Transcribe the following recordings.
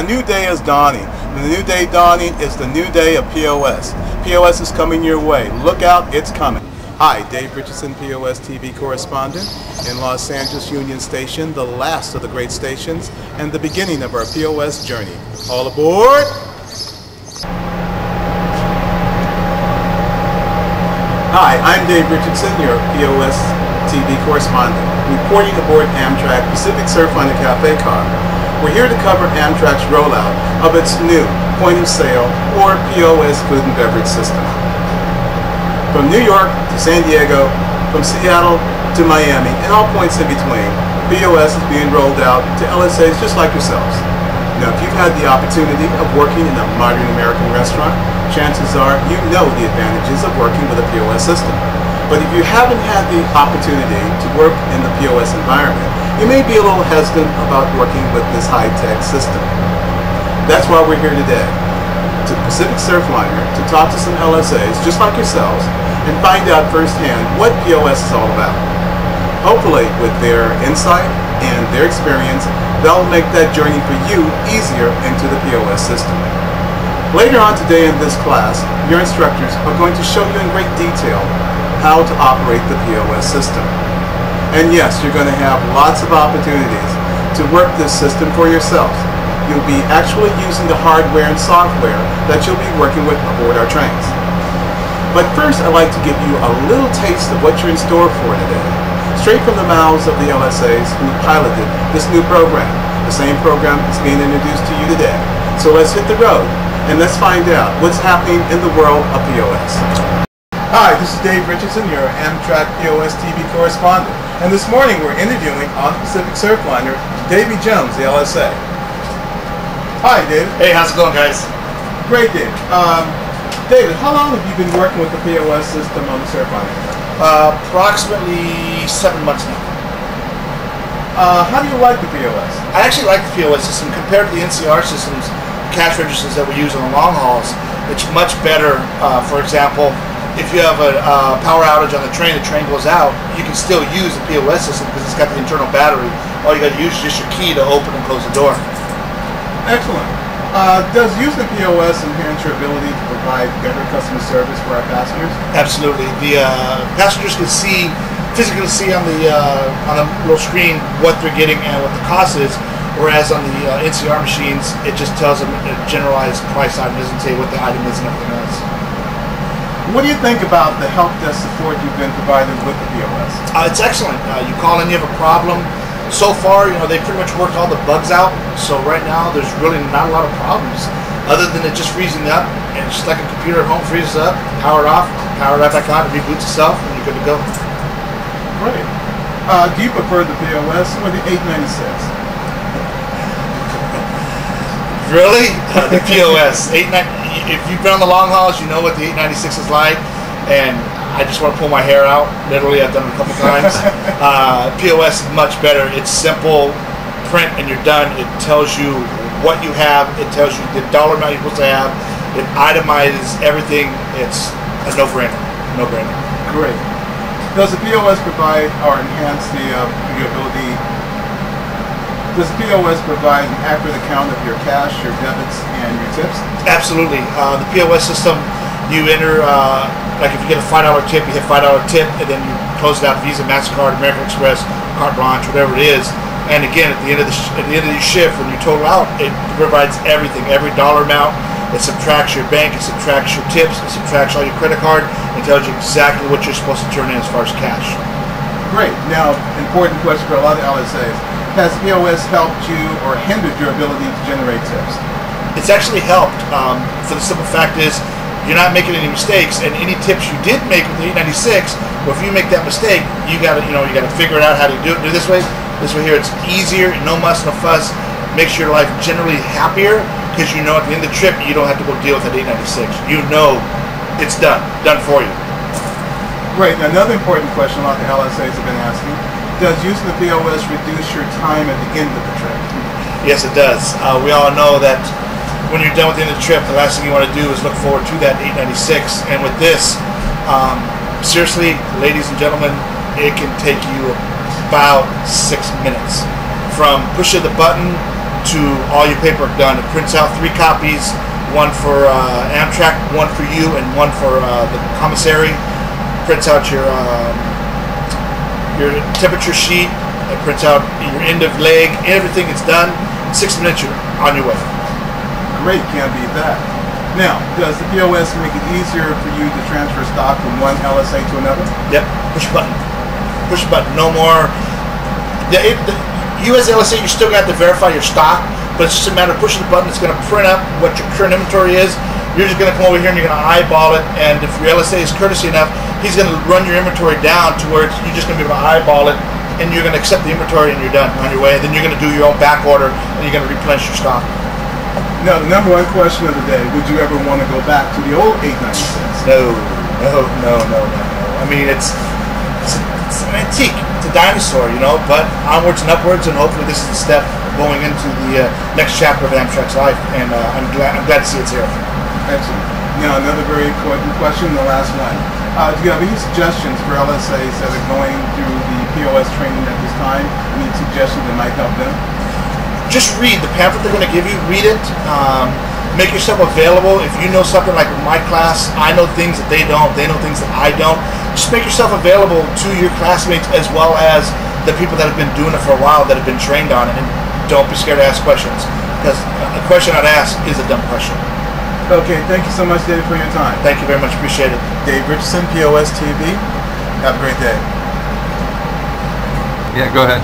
new day is dawning. The new day dawning is the new day of POS. POS is coming your way. Look out, it's coming. Hi, Dave Richardson, POS-TV correspondent in Los Angeles Union Station, the last of the great stations and the beginning of our POS journey. All aboard! Hi, I'm Dave Richardson, your POS-TV correspondent, reporting aboard Amtrak Pacific Surfliner Cafe car. We're here to cover Amtrak's rollout of its new point-of-sale or POS food and beverage system. From New York to San Diego, from Seattle to Miami, and all points in between, POS is being rolled out to LSAs just like yourselves. Now, if you've had the opportunity of working in a modern American restaurant, chances are you know the advantages of working with a POS system. But if you haven't had the opportunity to work in the POS environment, you may be a little hesitant about working with this high-tech system. That's why we're here today, to Pacific Surfliner, to talk to some LSAs just like yourselves and find out firsthand what POS is all about. Hopefully, with their insight and their experience, they'll make that journey for you easier into the POS system. Later on today in this class, your instructors are going to show you in great detail how to operate the POS system. And yes, you're going to have lots of opportunities to work this system for yourselves. You'll be actually using the hardware and software that you'll be working with aboard our trains. But first, I'd like to give you a little taste of what you're in store for today, straight from the mouths of the LSAs who piloted this new program. The same program is being introduced to you today. So let's hit the road and let's find out what's happening in the world of POS. Hi, this is Dave Richardson, your Amtrak POS-TV correspondent. And this morning we're interviewing on Pacific Surfliner, Davey Jones, the LSA. Hi, David. Hey, how's it going, guys? Great, David. David, how long have you been working with the POS system on the Surfliner? Approximately 7 months now. How do you like the POS? I actually like the POS system compared to the NCR systems, cash registers that we use on the long hauls. It's much better. For example, if you have a power outage on the train goes out, you can still use the POS system because it's got the internal battery. All you got to use is just your key to open and close the door. Excellent. Does using the POS enhance your ability to provide better customer service for our passengers? Absolutely. The passengers can physically see on the little screen what they're getting and what the cost is, whereas on the NCR machines, it just tells them a generalized price item. It doesn't tell you what the item is and everything else. What do you think about the help desk support you've been provided with the POS? It's excellent. You call in, you have a problem. So far, they pretty much worked all the bugs out. So right now, there's really not a lot of problems, other than it just freezing up. And it's just like a computer at home freezes up, power it off, power it right back on, it reboots itself, and you're good to go. Great. Do you prefer the POS or the 896? Really? The POS. If you've been on the long hauls, you know what the 896 is like, and I just want to pull my hair out. Literally, I've done it a couple times. POS is much better. It's simple, print, and you're done. It tells you what you have. It tells you the dollar amount you're supposed to have. It itemizes everything. It's a no-brainer. No-brainer. Great. Does the POS provide or enhance your ability? Does the POS provide an accurate account of your cash, your debits, and your tips? Absolutely. The POS system, you enter, like if you get a $5 tip, you hit $5 tip, and then you close it out, Visa, MasterCard, American Express, Carte Blanche, whatever it is. And again, at the end of the shift, when you total out, it provides everything, every dollar amount. It subtracts your bank, it subtracts your tips, it subtracts all your credit card, and tells you exactly what you're supposed to turn in as far as cash. Great. Now, important question for a lot of LSAs. Has POS helped you or hindered your ability to generate tips? It's actually helped. For the simple fact is, you're not making any mistakes, and any tips you did make with the 896, well, if you make that mistake, you got to figure it out how to do it. Do this way. This way here, it's easier, no muss, no fuss. Makes your life generally happier because you know at the end of the trip you don't have to go deal with that 896. You know it's done for you. Great. Now, another important question a lot of the LSAs have been asking: does using the POS reduce your time at the end of the trip? Yes, it does. We all know that when you're done with the end of the trip, the last thing you want to do is look forward to that 896. And with this, seriously, ladies and gentlemen, it can take you about 6 minutes from pushing the button to all your paperwork done. It prints out 3 copies, one for Amtrak, one for you, and one for the commissary. Prints out your temperature sheet. It prints out your end of leg. Everything is done. 6 minutes, you're on your way. Great, can't beat that. Now, does the POS make it easier for you to transfer stock from one LSA to another? Yep, push a button. Push a button, no more. You as LSA, you still got to verify your stock, but it's just a matter of pushing the button. It's going to print up what your current inventory is. You're just going to come over here and you're going to eyeball it, and if your LSA is courtesy enough, he's going to run your inventory down to where you're just going to be able to eyeball it, and you're going to accept the inventory and you're done on your way. And then you're going to do your own back order and you're going to replenish your stock. Now, the number one question of the day, would you ever want to go back to the old 896? No. I mean, it's an antique. It's a dinosaur, you know, but onwards and upwards, and hopefully this is the step going into the next chapter of Amtrak's life, and I'm glad to see it's here. Excellent. Now, another very important question, the last one. Do you have any suggestions for LSAs that are going through the POS training at this time? Any suggestions that might help them? Just read the pamphlet they're going to give you. Read it. Make yourself available. If you know something like with my class, I know things that they don't. They know things that I don't. Just make yourself available to your classmates as well as the people that have been doing it for a while, that have been trained on it. And don't be scared to ask questions, because a question I'd ask is a dumb question. Okay, thank you so much, Dave, for your time. Thank you very much. Appreciate it. Dave Richardson, POS-TV. Have a great day. Yeah, go ahead.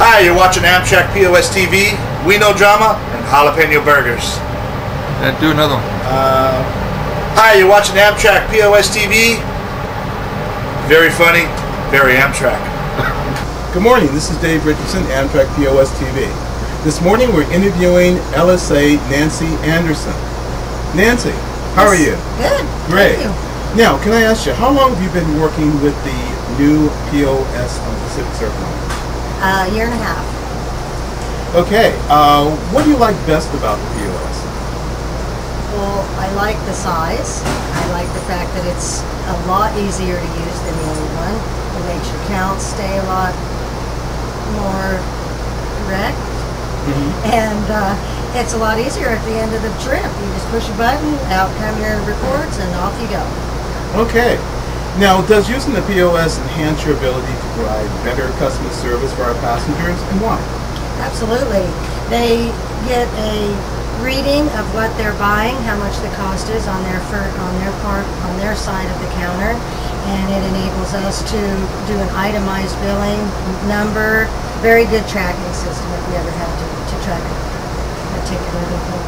Hi, you're watching Amtrak POS-TV. We know drama and jalapeno burgers. Do another one. Hi, you're watching Amtrak POS-TV. Very funny, very Amtrak. Good morning, this is Dave Richardson, Amtrak POS-TV. This morning we're interviewing LSA Nancy Anderson. Nancy, how are you? Good. Great. Thank you. Now, can I ask you, how long have you been working with the new POS on Pacific Circle? A year and a half. Okay, what do you like best about the POS? Well, I like the size. I like the fact that it's a lot easier to use than the old one. It makes your counts stay a lot more correct. And it's a lot easier at the end of the trip. You just push a button, out come your reports, and off you go. Okay. Now, does using the POS enhance your ability to provide better customer service for our passengers, and why? Absolutely. They get a reading of what they're buying, how much the cost is on their side of the counter, and it enables us to do an itemized billing number. Very good tracking system if we ever had to track a ticket or anything.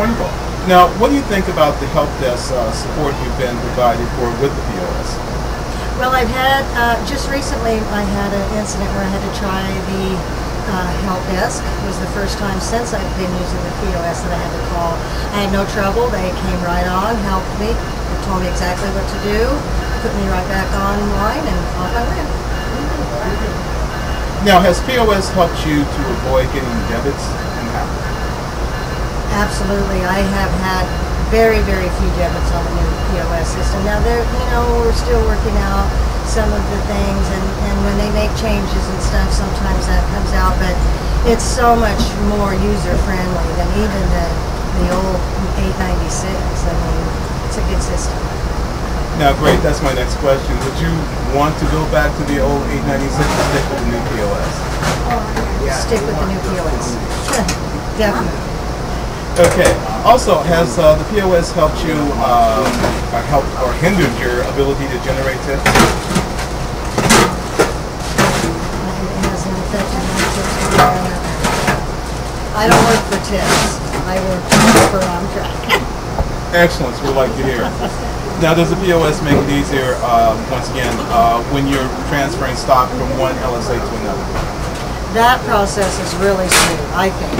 Wonderful. Now, what do you think about the help desk support you've been provided for with the POS? Well, I've had, just recently I had an incident where I had to try the help desk. It was the first time since I've been using the POS that I had to call. I had no trouble. They came right on, helped me, told me exactly what to do, put me right back online, and off I went. Now, has POS helped you to avoid getting debits and how? Absolutely. I have had very, very few debits on the new POS system. Now, we're still working out some of the things, and when they make changes and stuff, sometimes that comes out, but it's so much more user-friendly than even the old 896. I mean, it's a good system. Now, great, that's my next question. Would you want to go back to the old 896 or stick with the new POS? Stick with the new POS. Definitely. Okay. Also, has the POS helped you, helped or hindered your ability to generate tips? It hasn't affected my tips one way or another. I don't work for tips. I work for Amtrak. Excellent. We'd like to hear. Now, does the POS make it easier, once again, when you're transferring stock from one LSA to another? That process is really smooth, I think.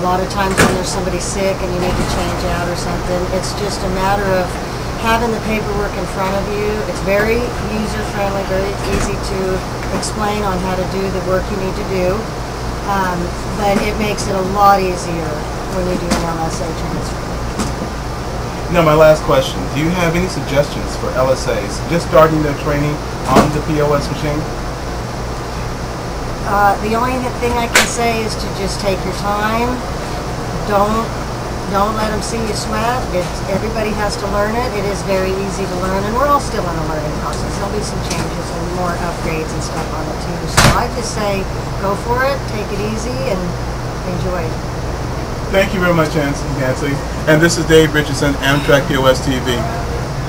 A lot of times when there's somebody sick and you need to change out or something, it's just a matter of having the paperwork in front of you. It's very user-friendly, very easy to explain on how to do the work you need to do. But it makes it a lot easier when you do an LSA transfer. Now, my last question. Do you have any suggestions for LSAs just starting their training on the POS machine? The only thing I can say is to just take your time. Don't let them see you sweat. Everybody has to learn it. It is very easy to learn, and we're all still in a learning process. There'll be some changes and more upgrades and stuff on it too. So I just say go for it, take it easy, and enjoy it. Thank you very much, Nancy. And this is Dave Richardson, Amtrak POS-TV.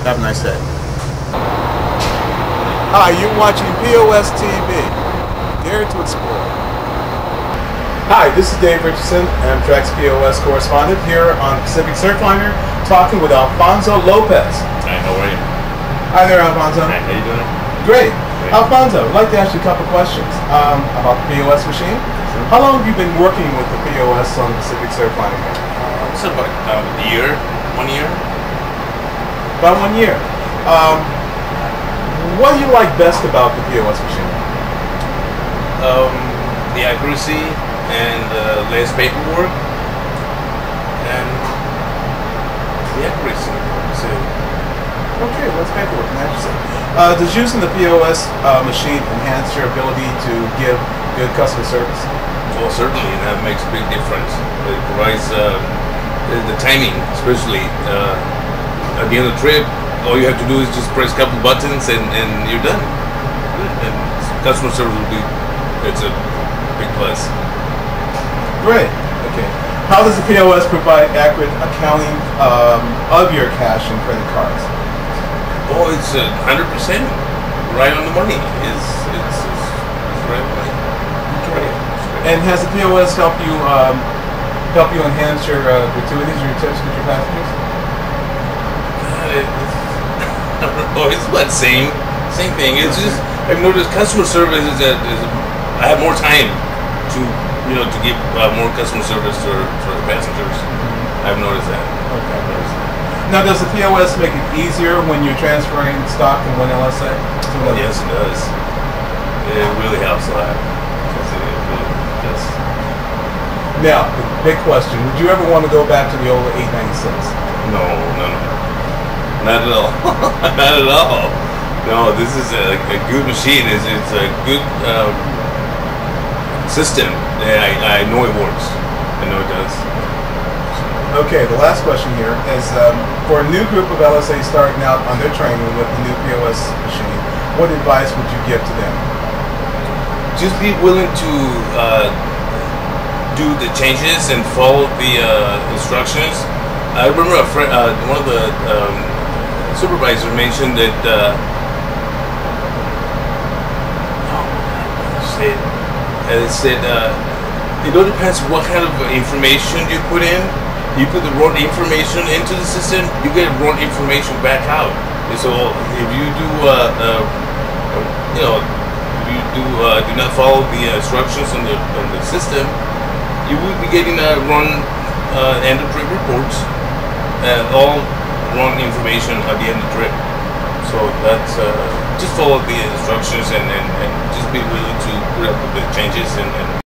Have a nice day. Hi, you're watching POS-TV. Dare to explore. Hi, this is Dave Richardson, Amtrak's POS correspondent here on Pacific Surfliner, talking with Alfonso Lopez. Hi, how are you? Hi there, Alfonso. Hi, how you doing? Great. Alfonso, I'd like to ask you a couple questions about the POS machine. Sure. How long have you been working with the POS on the Pacific Surfliner? It's about a year, 1 year. About 1 year. What do you like best about the POS machine? The accuracy and less paperwork and the accuracy. So, Okay, let's paperwork. Interesting. Does using the POS machine enhance your ability to give good customer service? well, certainly, and that makes a big difference. It provides the timing, especially at the end of the trip. All you have to do is just press a couple buttons and you're done. And customer service will be, it's a big plus. Great. Okay. How does the POS provide accurate accounting of your cash and credit cards? Oh, it's 100% right on the money. It's right on the money. Okay. And has the POS helped you enhance your gratuities or your tips with your passengers? Oh, it's about same thing. It's just I've noticed customer service is I have more time to to give more customer service for the passengers. I've noticed that. Okay. Now, does the POS make it easier when you're transferring stock from one LSA to another? Yes, it does. It really helps a lot. It really does. Now, the big question: would you ever want to go back to the old 896? No. Not at all. Not at all. No, this is a good machine. It's a good system. I know it works. I know it does. Okay, the last question here is for a new group of LSA starting out on their training with the new POS machine, what advice would you give to them? Just be willing to do the changes and follow the instructions. I remember a friend, one of the supervisors mentioned that it all depends what kind of information you put in. You put the wrong information into the system, you get wrong information back out. And so if you do do not follow the instructions on the system, you will be getting wrong end of trip reports and all wrong information at the end of the trip. So that's just follow the instructions and just be willing to put up with the changes and